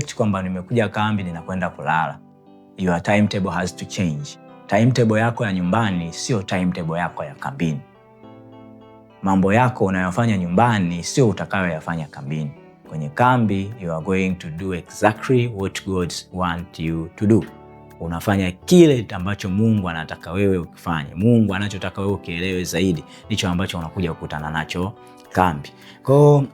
kwamba nimekuja kambi ninakwenda kulala. Your timetable has to change. Timetable yako ya nyumbani sio timetable yako ya kambini. Mambo yako unayofanya nyumbani sio utakayoyafanya kambini. Kwenye kambi, you are going to do exactly what God wants you to do. Unafanya kile ambacho Mungu anataka wewe ukifanye. Mungu anachotaka wewe ukielewe zaidi ndicho ambacho unakuja kukutana nacho kambi. Kwa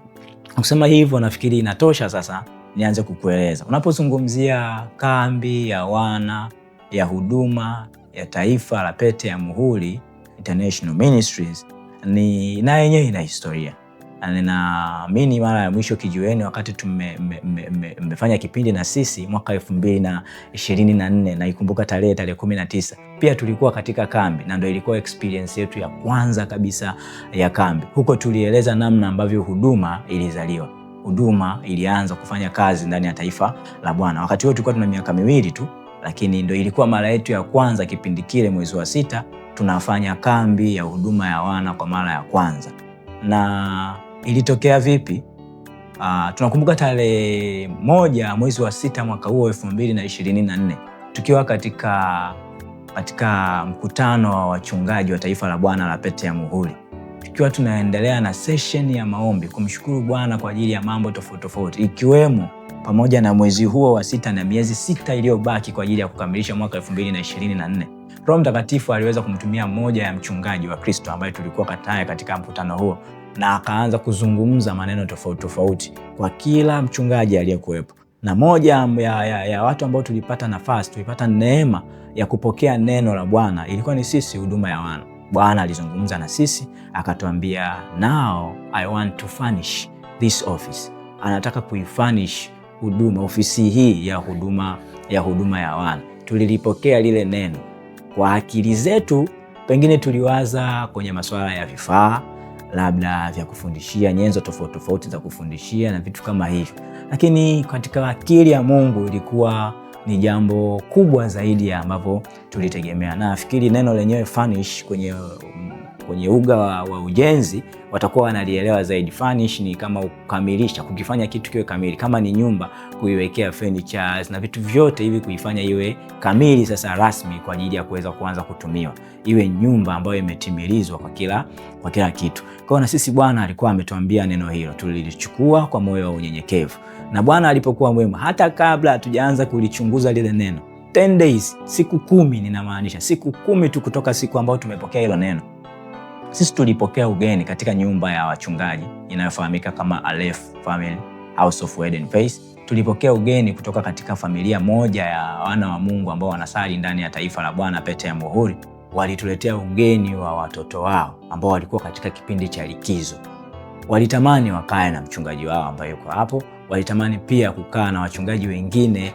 kusema hivyo nafikiri inatosha sasa nianze kukueleza. Unapozungumzia kambi ya wana ya huduma ya taifa la Pete ya Muhuri International Ministries, ni na yenyewe ina historia. Na ninaamini mara ya mwisho kijiweni wakati tumefanya kipindi na sisi mwaka 2024, na ikumbuka tarehe 19, pia tulikuwa katika kambi na ndio ilikuwa experience yetu ya kwanza kabisa ya kambi. Huko tulieleza namna ambavyo huduma ilizaliwa. Huduma ilianza kufanya kazi ndani ya taifa la Bwana. Wakati huo tulikuwa tuna miaka 2 tu, lakini ndio ilikuwa mara yetu ya kwanza kipindi kile mwezi wa 6 tunafanya kambi ya huduma ya wana kwa mara ya kwanza. Na ilitokea vipi? Tunakumbuka tarehe 1 mwezi wa 6 mwaka huo 2024 tukiwa katika mkutano wa wachungaji wa taifa la Bwana la Pete ya Muhuri, tukiwa tunaendelea na session ya maombi kumshukuru Bwana kwa ajili ya mambo tofauti tofauti, ikiwemo pamoja na mwezi huo wa 6 na miezi 6 iliyobaki kwa ajili ya kukamilisha mwaka 2024. Roho Mtakatifu aliweza kumtumia mmoja ya mchungaji wa Kristo ambaye tulikuwa kataye katika mkutano huo, na akaanza kuzungumza maneno tofauti tofauti kwa kila mchungaji aliyekuwepo. Na moja ya watu ambao tulipata neema ya kupokea neno la Bwana ilikuwa ni sisi, huduma ya wana. Bwana alizungumza na sisi akatuambia, now I want to furnish this office. Anataka kuifurnish huduma, ofisi hii ya huduma ya wana. Tulilipokea lile neno kwa akili zetu. Pengine tuliwaza kwenye masuala ya vifaa labda vya kufundishia, nyenzo tofauti tofauti za kufundishia na vitu kama hivyo, lakini katika akili ya Mungu ilikuwa ni jambo kubwa zaidi ya ambavyo tulitegemea. Na nafikiri neno lenyewe furnish kwenye uga wa ujenzi watakuwa wanalielewa zaidi. Furnish ni kama kukamilisha, kukifanya kitu kiwe kamili. Kama ni nyumba, kuiwekea furnitures na vitu vyote hivi, kuifanya iwe kamili sasa rasmi kwa ajili ya kuweza kuanza kutumiwa, iwe nyumba ambayo imetimilizwa kwa kila kitu. Kwa na sisi Bwana alikuwa ametuambia neno hilo, tulilichukua kwa moyo wa unyenyekevu. Na Bwana alipokuwa mwema, hata kabla hatujaanza kulichunguza lile neno, 10 days, siku 10, ninamaanisha siku 10 tu kutoka siku ambayo tumepokea hilo neno, sisi tulipokea ugeni katika nyumba ya wachungaji inayofahamika kama Aleph Family House of Word and Faith. Tulipokea ugeni kutoka katika familia moja ya wana wa Mungu ambao wanasali ndani ya taifa la Bwana Pete ya Muhuri. Walituletea ugeni wa watoto wao ambao walikuwa katika kipindi cha likizo. Walitamani wakae na mchungaji wao ambaye yuko hapo. Walitamani pia kukaa na wachungaji wengine,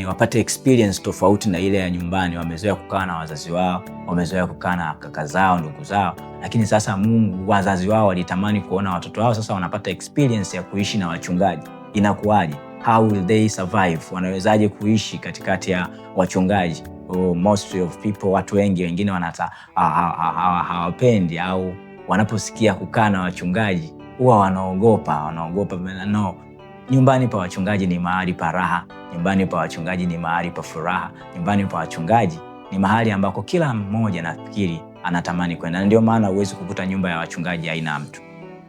wapate experience tofauti na ile ya nyumbani. Wamezoea kukaa na wazazi wao, wamezoea kukaa na kaka zao, ndugu zao, lakini sasa wazazi wao walitamani kuona watoto wao sasa wanapata experience ya kuishi na wachungaji. Inakuwaje? How will they survive? Wanawezaje kuishi katikati ya wachungaji? Most of people, watu wengine hawapendi au wanaposikia kukaa na wachungaji huwa wanaogopa. No. Nyumbani pa wachungaji ni mahali pa raha. Nyumbani pa wachungaji ni mahali pa furaha. Nyumbani pa wachungaji ni mahali ambako kila mmoja nafikiri anatamani kwenda. Ndio maana huwezi kukuta nyumba ya wachungaji haina mtu.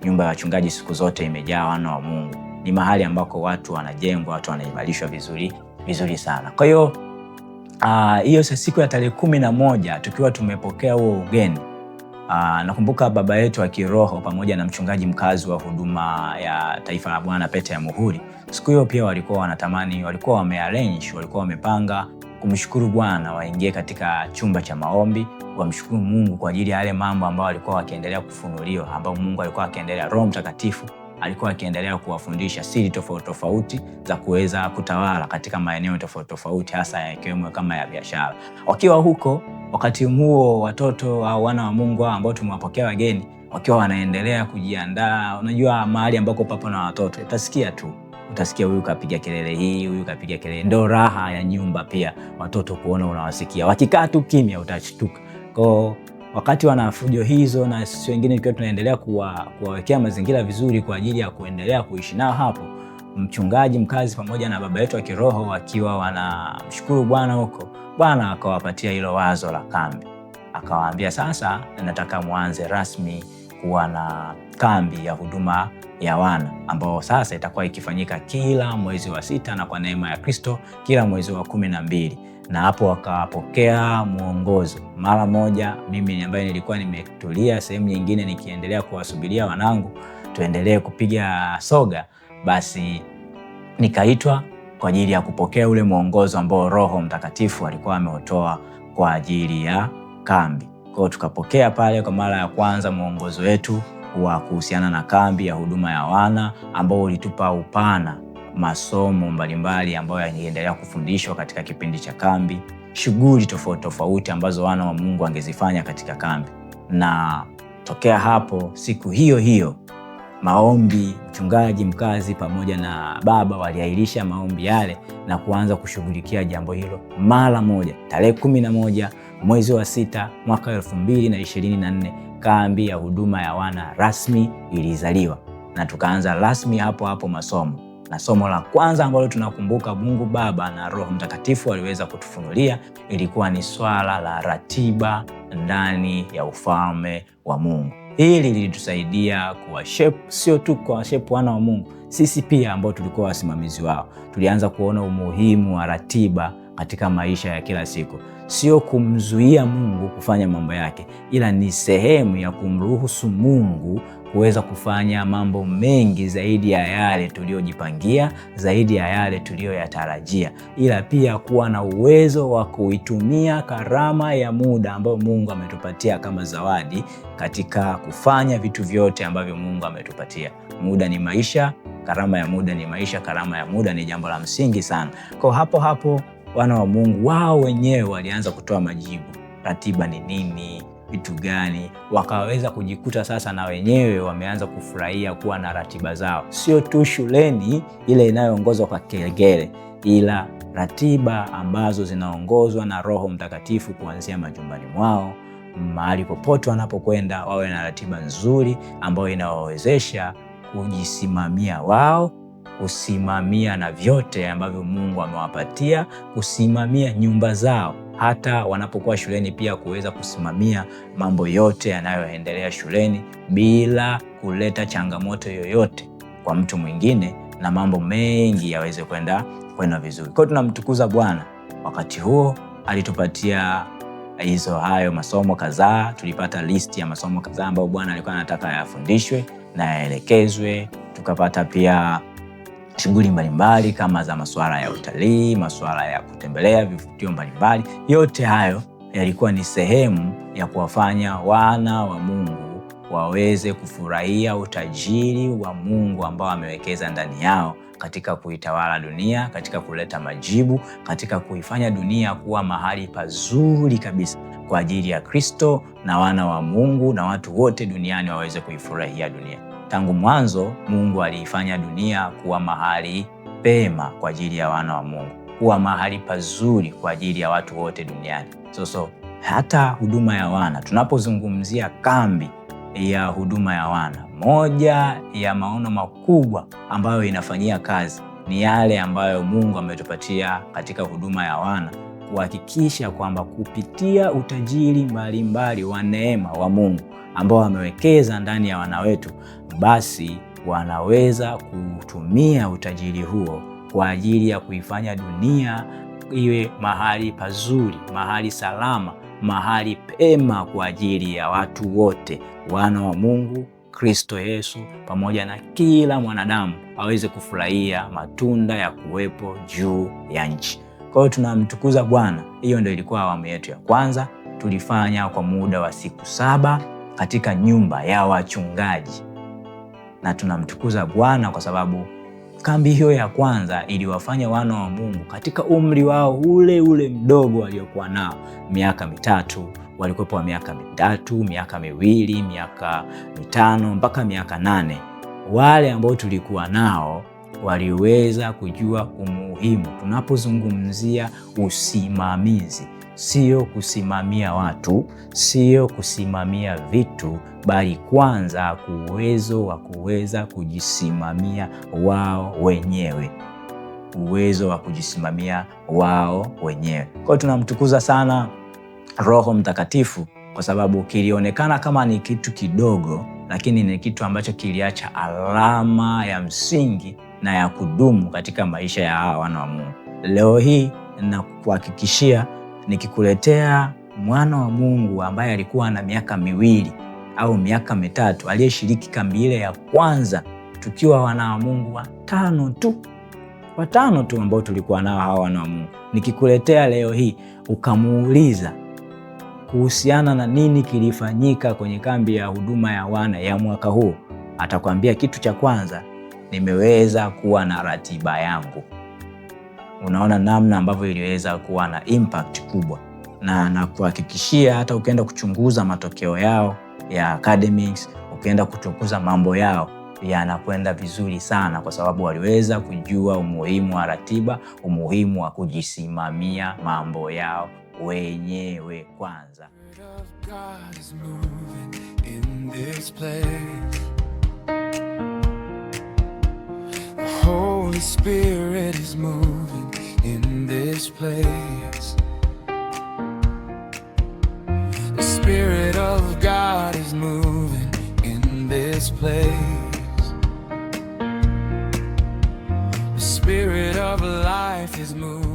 Nyumba ya wachungaji siku zote imejaa wana wa Mungu. Ni mahali ambako watu wanajengwa, watu wanaimarishwa vizuri sana. Kwa hiyo hiyo siku ya tarehe 11 tukiwa tumepokea huo ugeni, nakumbuka baba yetu wa kiroho pamoja na mchungaji mkazi wa huduma ya taifa la Bwana Pete ya Muhuri, siku hiyo pia walikuwa wamepanga kumshukuru Bwana, waingie katika chumba cha maombi, wamshukuru Mungu kwa ajili ya yale mambo ambayo walikuwa wakiendelea kufunuliwa, ambao Mungu alikuwa akiendelea, Roho Mtakatifu alikuwa akiendelea kuwafundisha siri tofauti tofauti za kuweza kutawala katika maeneo tofauti tofauti, hasa yakiwemo kama ya biashara. Wakiwa huko, wakati huo watoto au wana wa Mungu ambao tumewapokea wageni wakiwa wanaendelea kujiandaa, unajua mahali ambako papo na watoto utasikia huyu kapiga kelele hii, huyu kapiga kelele. Ndio raha ya nyumba pia, watoto kuona unawasikia. Wakikaa tu kimya utashtuka. Kwa wakati wanafujo hizo na sisi wengine tukiwa tunaendelea kuwawekea mazingira vizuri kwa ajili ya kuendelea kuishi nao hapo, mchungaji mkazi pamoja na baba yetu wa kiroho wakiwa wanamshukuru Bwana huko, Bwana akawapatia hilo wazo la kambi. Akawaambia, sasa nataka muanze rasmi kuwa na kambi ya huduma ya wana ambao sasa itakuwa ikifanyika kila mwezi wa 6 na kwa neema ya Kristo kila mwezi wa 12. Na hapo wakapokea mwongozo mara moja. Mimi ambaye nilikuwa nimetulia sehemu nyingine nikiendelea kuwasubiria wanangu tuendelee kupiga soga, basi nikaitwa kwa ajili ya kupokea ule mwongozo ambao Roho Mtakatifu alikuwa ameutoa kwa ajili ya kambi. Kwa hiyo tukapokea pale kwa mara ya kwanza mwongozo wetu wa kuhusiana na kambi ya huduma ya wana ambao ulitupa upana masomo mbalimbali ambayo yangeendelea kufundishwa katika kipindi cha kambi, shughuli tofauti tofauti ambazo wana wa Mungu wangezifanya katika kambi. Na tokea hapo siku hiyo hiyo maombi, mchungaji mkazi pamoja na baba waliahirisha maombi yale na kuanza kushughulikia jambo hilo mara moja. Tarehe 11 mwezi wa 6 mwaka 2024 kambi ya huduma ya wana rasmi ilizaliwa na tukaanza rasmi hapo hapo masomo. Na somo la kwanza ambalo tunakumbuka Mungu Baba na Roho Mtakatifu waliweza kutufunulia ilikuwa ni swala la ratiba ndani ya ufalme wa Mungu. Hili lilitusaidia kuwashape, sio tu kuwashape wana wa Mungu, sisi pia ambao tulikuwa wasimamizi wao. Tulianza kuona umuhimu wa ratiba katika maisha ya kila siku. Sio kumzuia Mungu kufanya mambo yake, ila ni sehemu ya kumruhusu Mungu kuweza kufanya mambo mengi zaidi ya yale tuliyojipangia, zaidi ya yale tuliyoyatarajia, ila pia kuwa na uwezo wa kuitumia karama ya muda ambayo Mungu ametupatia kama zawadi katika kufanya vitu vyote ambavyo Mungu ametupatia. Muda ni maisha, karama ya muda ni maisha, karama ya muda ni jambo la msingi sana. Kwa hapo wana wa Mungu wao wenyewe walianza kutoa majibu. Ratiba ni nini? Vitu gani? Wakaweza kujikuta sasa na wenyewe wameanza kufurahia kuwa na ratiba zao, sio tu shuleni ile inayoongozwa kwa kengele, ila ratiba ambazo zinaongozwa na Roho Mtakatifu kuanzia majumbani mwao, mahali popote wanapokwenda wawe na ratiba nzuri ambayo inawawezesha kujisimamia wao, kusimamia na vyote ambavyo Mungu amewapatia, kusimamia nyumba zao, hata wanapokuwa shuleni pia kuweza kusimamia mambo yote yanayoendelea shuleni bila kuleta changamoto yoyote kwa mtu mwingine, na mambo mengi yaweze kwenda vizuri. Kwa hiyo tunamtukuza Bwana. Wakati huo alitupatia hayo masomo kadhaa. Tulipata listi ya masomo kadhaa ambayo Bwana alikuwa anataka yafundishwe na yaelekezwe. Tukapata pia shughuli mbalimbali kama za masuala ya utalii, masuala ya kutembelea vivutio mbalimbali. Yote hayo yalikuwa ni sehemu ya kuwafanya wana wa Mungu waweze kufurahia utajiri wa Mungu ambao amewekeza ndani yao katika kuitawala dunia, katika kuleta majibu, katika kuifanya dunia kuwa mahali pazuri kabisa kwa ajili ya Kristo na wana wa Mungu na watu wote duniani waweze kuifurahia dunia. Tangu mwanzo Mungu aliifanya dunia kuwa mahali pema kwa ajili ya wana wa Mungu, kuwa mahali pazuri kwa ajili ya watu wote duniani. So hata huduma ya wana, tunapozungumzia kambi ya huduma ya wana, moja ya maono makubwa ambayo inafanyia kazi ni yale ambayo Mungu ametupatia katika huduma ya wana, kuhakikisha kwamba kupitia utajiri mbalimbali wa neema wa Mungu ambao amewekeza ndani ya wana wetu, basi wanaweza kutumia utajiri huo kwa ajili ya kuifanya dunia iwe mahali pazuri, mahali salama, mahali pema kwa ajili ya watu wote, wana wa Mungu, Kristo Yesu pamoja na kila mwanadamu aweze kufurahia matunda ya kuwepo juu ya nchi. Kwa hiyo tunamtukuza Bwana. Hiyo ndio ilikuwa awamu yetu ya kwanza. Tulifanya kwa muda wa siku 7 katika nyumba ya wachungaji, na tunamtukuza Bwana kwa sababu kambi hiyo ya kwanza iliwafanya wana wa Mungu katika umri wao ule mdogo waliokuwa nao, miaka 3, walikuwepo wa miaka 3, miaka 2, miaka 5 mpaka miaka 8. Wale ambao tulikuwa nao waliweza kujua umuhimu tunapozungumzia usimamizi. sio kusimamia watu, sio kusimamia vitu, bali kwanza uwezo wa kuweza kujisimamia wao wenyewe. Uwezo wa kujisimamia wao wenyewe. Kwa hiyo tunamtukuza sana Roho Mtakatifu kwa sababu kilionekana kama ni kitu kidogo, lakini ni kitu ambacho kiliacha alama ya msingi na ya kudumu katika maisha ya hawa wana wa Mungu. Leo hii nakuhakikishia, nikikuletea mwana wa Mungu ambaye alikuwa na miaka 2 au miaka 3, aliyeshiriki kambi ile ya kwanza, tukiwa wana wa Mungu watano tu ambao tulikuwa nao hawa wana wa Mungu. Nikikuletea leo hii ukamuuliza kuhusiana na nini kilifanyika kwenye kambi ya huduma ya wana ya mwaka huu, atakwambia kitu cha kwanza, nimeweza kuwa na ratiba yangu. Unaona namna ambavyo iliweza kuwa na impact kubwa, na nakuhakikishia hata ukienda kuchunguza matokeo yao ya academics, ukienda kuchunguza mambo yao, yanakwenda vizuri sana, kwa sababu waliweza kujua umuhimu wa ratiba, umuhimu wa kujisimamia mambo yao wenyewe kwanza. Holy Spirit is moving in this place. The Spirit of God is moving in this place. The Spirit of life is moving.